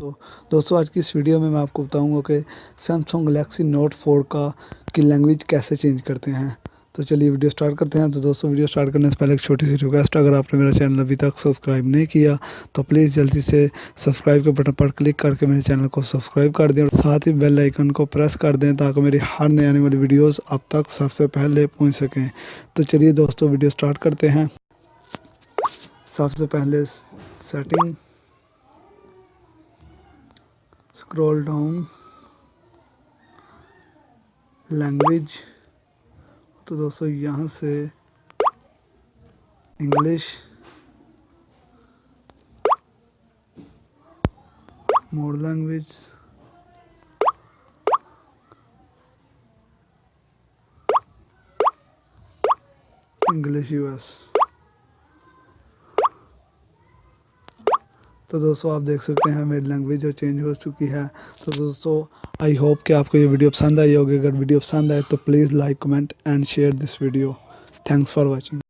तो दोस्तों आज की इस वीडियो में मैं आपको बताऊंगा कि सैमसंग गैलेक्सी नोट 4 की लैंग्वेज कैसे चेंज करते हैं। तो चलिए वीडियो स्टार्ट करते हैं। तो दोस्तों वीडियो स्टार्ट करने से पहले एक छोटी सी रिक्वेस्ट, अगर आपने मेरा चैनल अभी तक सब्सक्राइब नहीं किया तो प्लीज़ जल्दी से सब्सक्राइब के बटन पर क्लिक करके मेरे चैनल को सब्सक्राइब कर दें और साथ ही बेल आइकन को प्रेस कर दें ताकि मेरी हर नई आने वाली वीडियोज़ आप तक सबसे पहले पहुँच सकें। तो चलिए दोस्तों वीडियो स्टार्ट करते हैं। सबसे पहले सेटिंग, स्क्रॉल डाउन, लैंग्वेज। तो दोस्तों यहाँ से इंग्लिश, मोर लैंग्वेज, इंग्लिश यूएस। तो दोस्तों आप देख सकते हैं मेरी लैंग्वेज जो चेंज हो चुकी है। तो दोस्तों आई होप कि आपको ये वीडियो पसंद आई होगी। अगर वीडियो पसंद आए तो please like, comment and share this video. Thanks for watching.